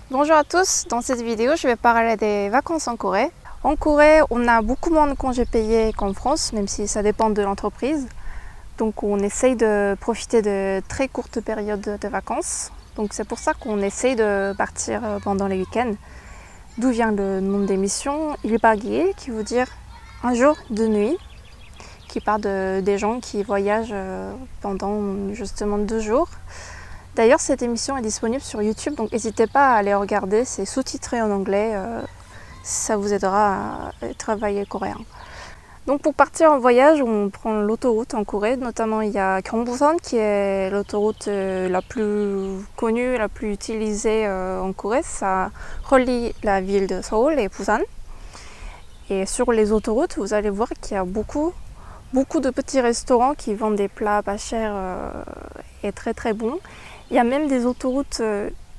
Bonjour à tous, dans cette vidéo je vais parler des vacances en Corée. En Corée on a beaucoup moins de congés payés qu'en France, même si ça dépend de l'entreprise. Donc on essaye de profiter de très courtes périodes de vacances. Donc c'est pour ça qu'on essaye de partir pendant les week-ends. D'où vient le nom d'émission Ilbagil, qui veut dire un jour de nuit, qui parle des gens qui voyagent pendant justement 2 jours. D'ailleurs, cette émission est disponible sur YouTube, donc n'hésitez pas à aller regarder, c'est sous-titré en anglais, ça vous aidera à travailler coréen. Donc pour partir en voyage, on prend l'autoroute en Corée, notamment il y a Gyeongbusan qui est l'autoroute la plus connue, la plus utilisée en Corée. Ça relie la ville de Seoul et Busan. Et sur les autoroutes, vous allez voir qu'il y a beaucoup de petits restaurants qui vendent des plats pas chers et très très bons. Il y a même des autoroutes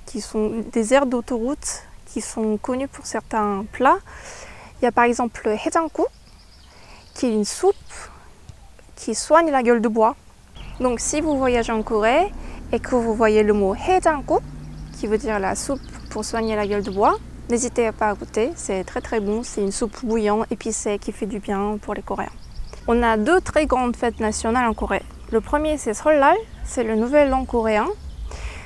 qui sont des aires d'autoroute qui sont connues pour certains plats. Il y a par exemple le haejanguk, qui est une soupe qui soigne la gueule de bois. Donc si vous voyagez en Corée et que vous voyez le mot haejanguk, qui veut dire la soupe pour soigner la gueule de bois, n'hésitez pas à goûter, c'est très très bon. C'est une soupe bouillante, épicée, qui fait du bien pour les Coréens. On a 2 très grandes fêtes nationales en Corée. Le premier c'est Seollal, c'est le nouvel an coréen.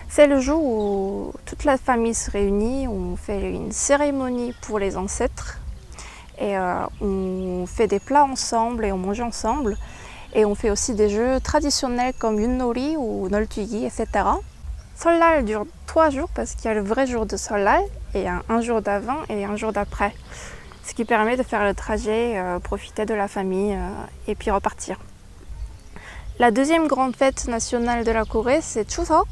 C'est le jour où toute la famille se réunit, on fait une cérémonie pour les ancêtres et on fait des plats ensemble et on mange ensemble. Et on fait aussi des jeux traditionnels comme Yunori ou Noltugi, etc. Seollal dure 3 jours parce qu'il y a le vrai jour de Seollal et un jour d'avant et un jour d'après. Ce qui permet de faire le trajet, profiter de la famille et puis repartir. La deuxième grande fête nationale de la Corée, c'est Chuseok.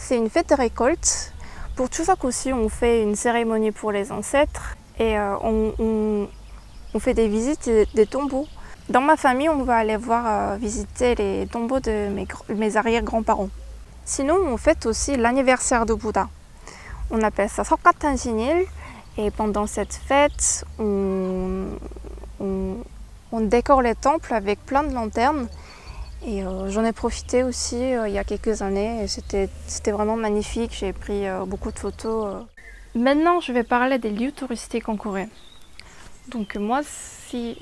C'est une fête de récolte. Pour Chuseok aussi, on fait une cérémonie pour les ancêtres et on fait des visites des tombeaux. Dans ma famille, on va aller visiter les tombeaux de mes arrière-grands-parents. Sinon, on fête aussi l'anniversaire de Bouddha. On appelle ça Seokgatansinil et pendant cette fête, on décore les temples avec plein de lanternes. Et j'en ai profité aussi il y a quelques années et c'était vraiment magnifique, j'ai pris beaucoup de photos. Maintenant je vais parler des lieux touristiques en Corée. Donc moi si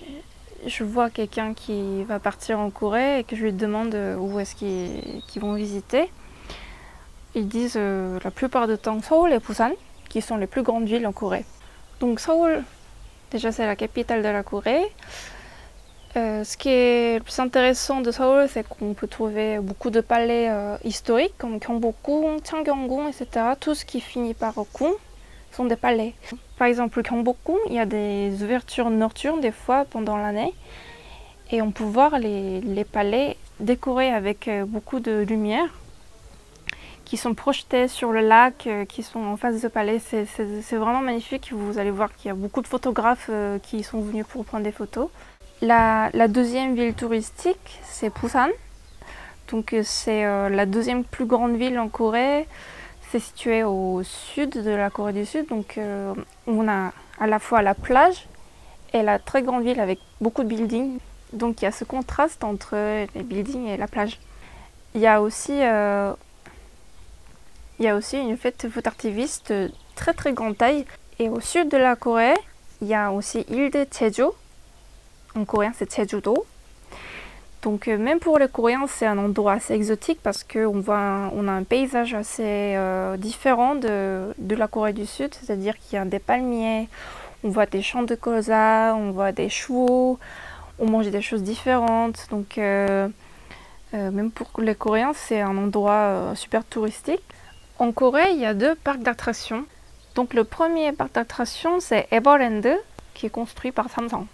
je vois quelqu'un qui va partir en Corée et que je lui demande où est-ce qu'ils vont visiter, ils disent la plupart du temps Seoul et Busan, qui sont les plus grandes villes en Corée. Donc Seoul, déjà c'est la capitale de la Corée. Ce qui est le plus intéressant de Seoul, c'est qu'on peut trouver beaucoup de palais historiques comme Gyeongbokgung, Changgyeonggung, etc. Tout ce qui finit par Gung sont des palais. Par exemple, Gyeongbokgung, il y a des ouvertures nocturnes des fois pendant l'année et on peut voir les palais décorés avec beaucoup de lumière qui sont projetés sur le lac, qui sont en face du palais. C'est vraiment magnifique. Vous allez voir qu'il y a beaucoup de photographes qui sont venus pour prendre des photos. La deuxième ville touristique, c'est Busan. Donc c'est la deuxième plus grande ville en Corée. C'est situé au sud de la Corée du Sud. Donc on a à la fois la plage et la très grande ville avec beaucoup de buildings. Donc il y a ce contraste entre les buildings et la plage. Il y a aussi une fête foot artiviste de très très grande taille. Et au sud de la Corée, il y a aussi l'île de Jeju. En coréen, c'est Jeju-do. Donc même pour les Coréens, c'est un endroit assez exotique parce qu'on a un paysage assez différent de la Corée du Sud. C'est-à-dire qu'il y a des palmiers, on voit des champs de colza, on voit des chevaux, on mange des choses différentes. Donc même pour les Coréens, c'est un endroit super touristique. En Corée, il y a 2 parcs d'attractions. Donc le premier parc d'attractions, c'est Everland, qui est construit par Samsung.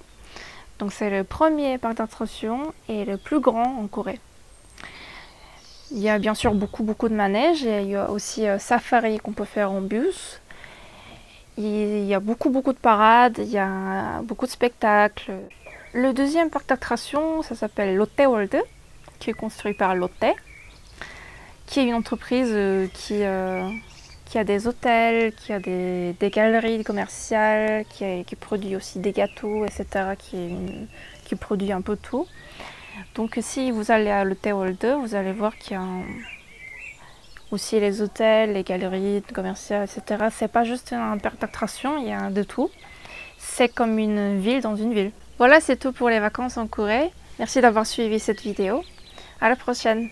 Donc c'est le premier parc d'attractions et le plus grand en Corée. Il y a bien sûr beaucoup de manèges et il y a aussi safari qu'on peut faire en bus. Il y a beaucoup de parades, il y a beaucoup de spectacles. Le deuxième parc d'attractions, ça s'appelle Lotte World, qui est construit par Lotte, qui est une entreprise qui a des hôtels, qui a des galeries commerciales, qui produit aussi des gâteaux, etc., qui produit un peu tout. Donc si vous allez à Lotte World, vous allez voir qu'il y a Aussi les hôtels, les galeries commerciales, etc. C'est pas juste un parc d'attractions, il y a de tout. C'est comme une ville dans une ville. Voilà, c'est tout pour les vacances en Corée. Merci d'avoir suivi cette vidéo. À la prochaine!